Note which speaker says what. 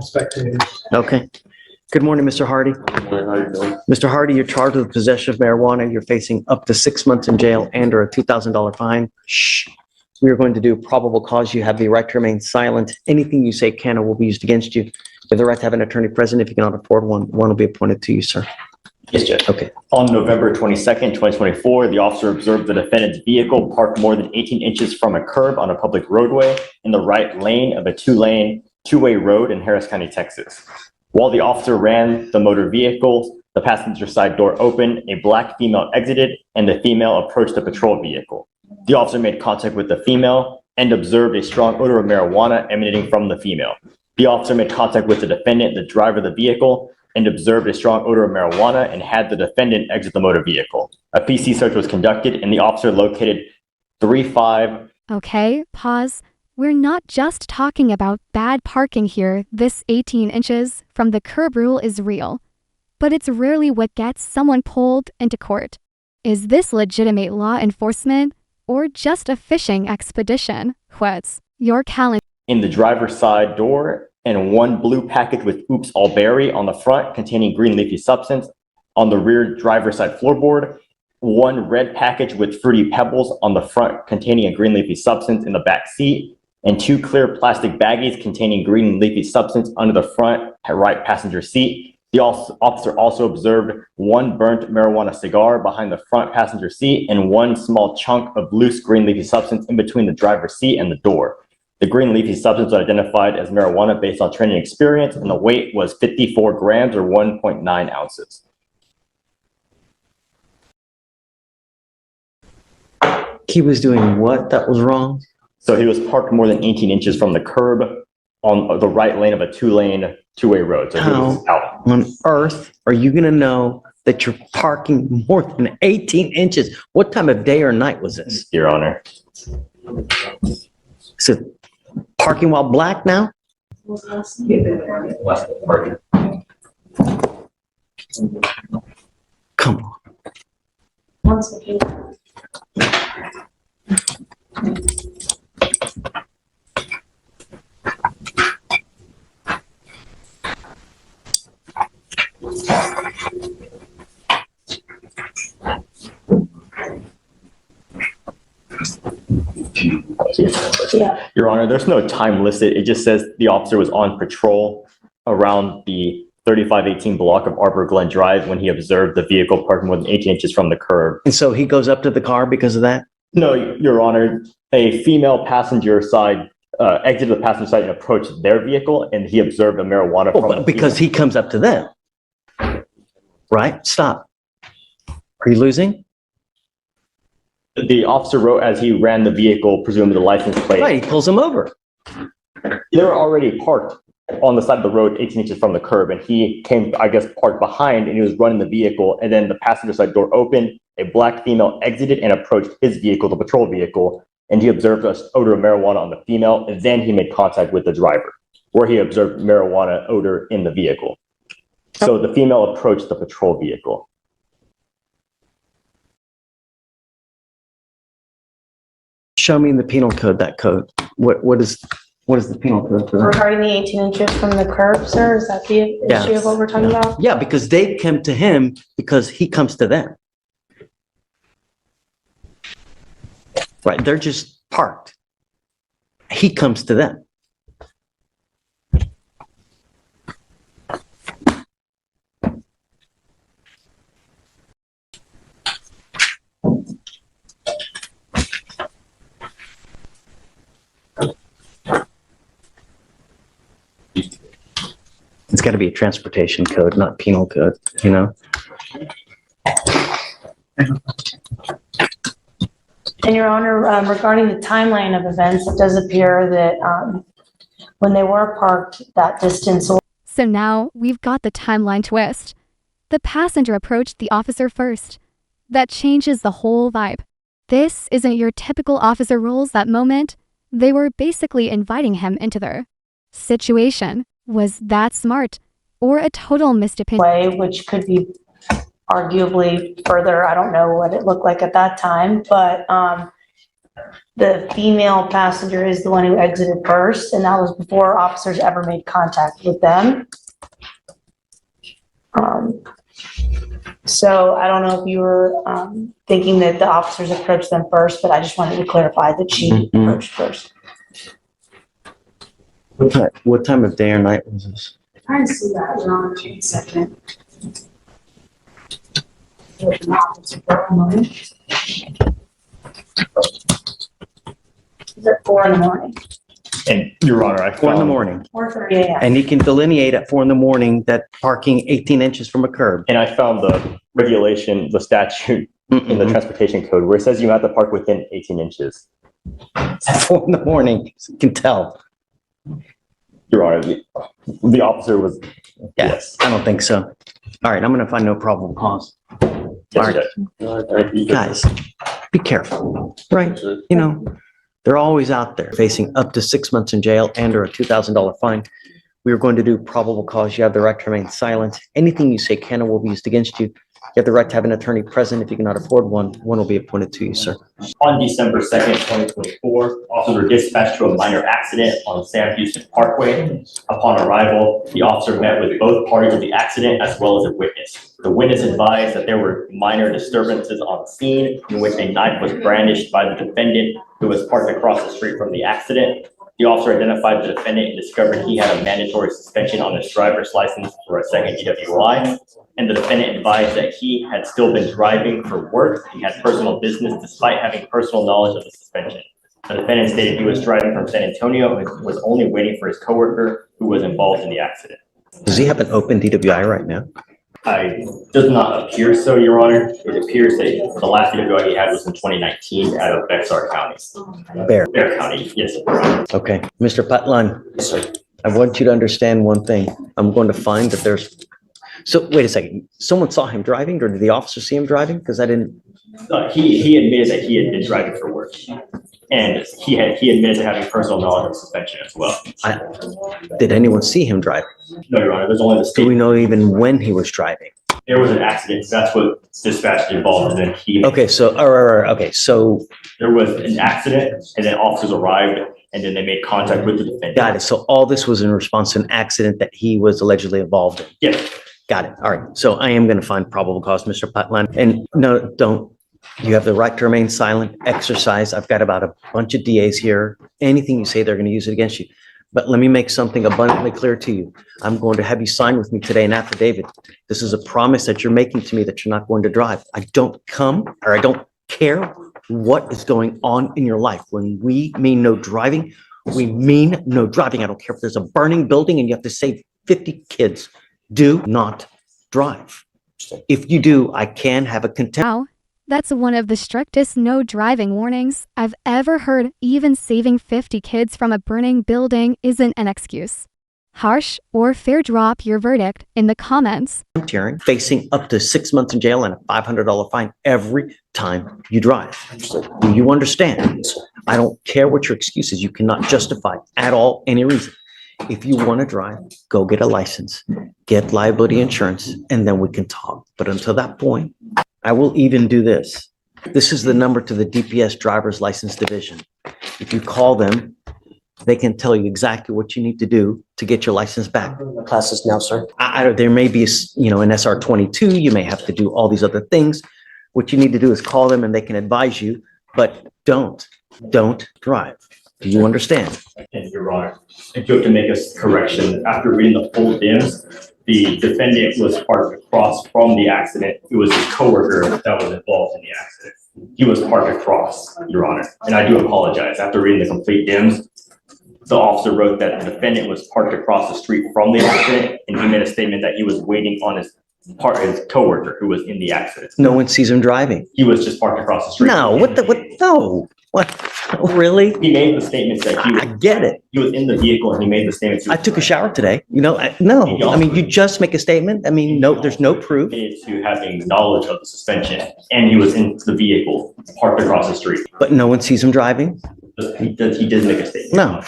Speaker 1: spectators.
Speaker 2: Okay. Good morning, Mr. Hardy.
Speaker 1: Good morning, how you doing?
Speaker 2: Mr. Hardy, you're charged with possession of marijuana. You're facing up to 6 months in jail and or a $2,000 fine. Shh. We are going to do probable cause. You have the right to remain silent. Anything you say can or will be used against you. You have the right to have an attorney present. If you cannot afford one, one will be appointed to you, sir.
Speaker 3: Yes, Judge.
Speaker 2: Okay.
Speaker 3: On November 22nd, 2024, the officer observed the defendant's vehicle parked more than 18 inches from a curb on a public roadway in the right lane of a two-way road in Harris County, Texas. While the officer ran the motor vehicle, the passenger side door opened, a black female exited, and the female approached the patrol vehicle. The officer made contact with the female and observed a strong odor of marijuana emanating from the female. The officer made contact with the defendant, the driver of the vehicle, and observed a strong odor of marijuana and had the defendant exit the motor vehicle. A PC search was conducted and the officer located 35.
Speaker 4: Okay, pause. We're not just talking about bad parking here. This 18 inches from the curb rule is real, but it's rarely what gets someone pulled into court. Is this legitimate law enforcement or just a fishing expedition? What's your calendar?
Speaker 3: In the driver's side door, and one blue package with Oops All Berry on the front containing green leafy substance. On the rear driver's side floorboard, one red package with Fruity Pebbles on the front containing a green leafy substance in the back seat, and two clear plastic baggies containing green leafy substance under the front right passenger seat. The officer also observed one burnt marijuana cigar behind the front passenger seat and one small chunk of loose green leafy substance in between the driver's seat and the door. The green leafy substance was identified as marijuana based on training experience, and the weight was 54 grams or 1.9 ounces.
Speaker 2: He was doing what that was wrong?
Speaker 3: So he was parked more than 18 inches from the curb on the right lane of a two-way road. So he was out.
Speaker 2: On earth are you going to know that you're parking more than 18 inches? What time of day or night was this?
Speaker 3: Your Honor.
Speaker 2: Is it parking while black now? Come on.
Speaker 3: Yeah. Your Honor, there's no time listed. It just says the officer was on patrol around the 3518 block of Arbor Glen Drive when he observed the vehicle parked more than 18 inches from the curb.
Speaker 2: And so he goes up to the car because of that?
Speaker 3: No, Your Honor, a female passenger side exited the passenger side and approached their vehicle, and he observed a marijuana from the
Speaker 2: because he comes up to them. Right? Stop. Are you losing?
Speaker 3: The officer wrote as he ran the vehicle, presumably the license plate.
Speaker 2: Right, he pulls him over.
Speaker 3: They were already parked on the side of the road 18 inches from the curb, and he came, I guess, parked behind, and he was running the vehicle, and then the passenger side door opened, a black female exited and approached his vehicle, the patrol vehicle, and he observed an odor of marijuana on the female, and then he made contact with the driver, where he observed marijuana odor in the vehicle. So the female approached the patrol vehicle.
Speaker 2: Show me in the penal code that code. What is the penal code for that?
Speaker 5: Regarding the 18 inches from the curb, sir, is that the issue of what we're talking about?
Speaker 2: Yeah, because they come to him because he comes to them. Right, they're just parked. He comes to them. It's got to be a transportation code, not penal code, you know?
Speaker 5: And Your Honor, regarding the timeline of events, it does appear that when they were parked that distance.
Speaker 4: So now we've got the timeline twist. The passenger approached the officer first. That changes the whole vibe. This isn't your typical officer rules that moment. They were basically inviting him into their situation. Was that smart or a total missed opinion?
Speaker 5: Way, which could be arguably further. I don't know what it looked like at that time, but the female passenger is the one who exited first, and that was before officers ever made contact with them. So I don't know if you were thinking that the officers approached them first, but I just wanted to clarify that she approached first.
Speaker 2: What time of day or night was this?
Speaker 5: Trying to see that, you're on a second. Is it 4 in the morning?
Speaker 3: And Your Honor, I
Speaker 2: 4 in the
Speaker 3: found,
Speaker 2: morning.
Speaker 5: 4:30 a.m.
Speaker 2: And he can delineate at 4 in the morning that parking 18 inches from a curb.
Speaker 3: and I found the regulation, the statute in the transportation code where it says you have to park within 18 inches.
Speaker 2: At 4 in the morning, you can tell.
Speaker 3: Your Honor, the officer was,
Speaker 2: Yes, I don't think so. All right, I'm gonna find no probable cause.
Speaker 3: yes,
Speaker 2: All
Speaker 3: Judge.
Speaker 2: Guys, be careful, right? You know, they're always out there facing up to 6 months in jail and or a $2,000 fine. We are going to do probable cause. You have the right to remain silent. Anything you say can and will be used against you. You have the right to have an attorney present. If you cannot afford one, one will be appointed to you, sir.
Speaker 3: On December 2nd, 2024, officers were dispatched to a minor accident on Sam Houston Parkway. Upon arrival, the officer met with both parties of the accident as well as a witness. The witness advised that there were minor disturbances on scene in which a knife was brandished by the defendant who was parked across the street from the accident. The officer identified the defendant and discovered he had a mandatory suspension on his driver's license for a second DWI. And the defendant advised that he had still been driving for work. He had personal business despite having personal knowledge of the suspension. The defendant stated he was driving from San Antonio and was only waiting for his coworker who was involved in the accident.
Speaker 2: Does he have an open DWI right now?
Speaker 3: Does not appear so, Your Honor. It appears that the last DWI he had was in 2019 out of Bexar County.
Speaker 2: Bear.
Speaker 3: Bear County, yes, Your Honor.
Speaker 2: Okay, Mr. Patlan, I want you to understand one thing. I'm going to find that there's, so wait a second. Someone saw him driving or did the officer see him driving? Because I didn't,
Speaker 3: He admitted that he had been driving for work. And he admitted to having personal knowledge of suspension as well.
Speaker 2: did anyone see him driving?
Speaker 3: No, Your Honor, there's only the
Speaker 2: Do we
Speaker 3: state.
Speaker 2: know even when he was driving?
Speaker 3: There was an accident, so that's what dispatch involved, and then
Speaker 2: Okay, so, okay, so,
Speaker 3: there was an accident, and then officers arrived, and then they made contact with the defendant.
Speaker 2: got it. So all this was in response to an accident that he was allegedly involved in.
Speaker 3: Yes,
Speaker 2: Got it. All right. So I am going to find probable cause, Mr. Patlan. And no, don't. You have the right to remain silent, exercise. I've got about a bunch of DAs here. Anything you say, they're going to use it against you. But let me make something abundantly clear to you. I'm going to have you sign with me today an affidavit. This is a promise that you're making to me that you're not going to drive. I don't care what is going on in your life. When we mean no driving, we mean no driving. I don't care if there's a burning building and you have to save 50 kids. Do not drive. If you do, I can have a contempt.
Speaker 4: Wow, that's one of the strictest no driving warnings I've ever heard. Even saving 50 kids from a burning building isn't an excuse. Harsh or fair? Drop your verdict in the comments.
Speaker 2: Hearing, facing up to 6 months in jail and a $500 fine every time you drive. Do you understand? I don't care what your excuse is. You cannot justify at all any reason. If you want to drive, go get a license, get liability insurance, and then we can talk. But until that point, I will even do this. This is the number to the DPS driver's license division. If you call them, they can tell you exactly what you need to do to get your license back.
Speaker 1: Classes now, sir.
Speaker 2: There may be, an SR 22, you may have to do all these other things. What you need to do is call them and they can advise you, but don't drive. Do you understand?
Speaker 3: and Your Honor, I do have to make a correction. After reading the full DIMS, the defendant was parked across from the accident. It was his coworker that was involved in the accident. He was parked across, Your Honor, and I do apologize. After reading the complete DIMS, the officer wrote that the defendant was parked across the street from the accident, and he made a statement that he was waiting on his coworker who was in the accident.
Speaker 2: No one sees him driving.
Speaker 3: He was just parked across the street.
Speaker 2: No, no, what, really?
Speaker 3: He made the statements that
Speaker 2: I get it.
Speaker 3: he was in the vehicle and he made the statements.
Speaker 2: I took a shower today, you just make a statement. No, there's no proof.
Speaker 3: Admitted to having knowledge of the suspension, and he was in the vehicle parked across the street.
Speaker 2: But no one sees him driving?
Speaker 3: He did make a statement.
Speaker 2: No,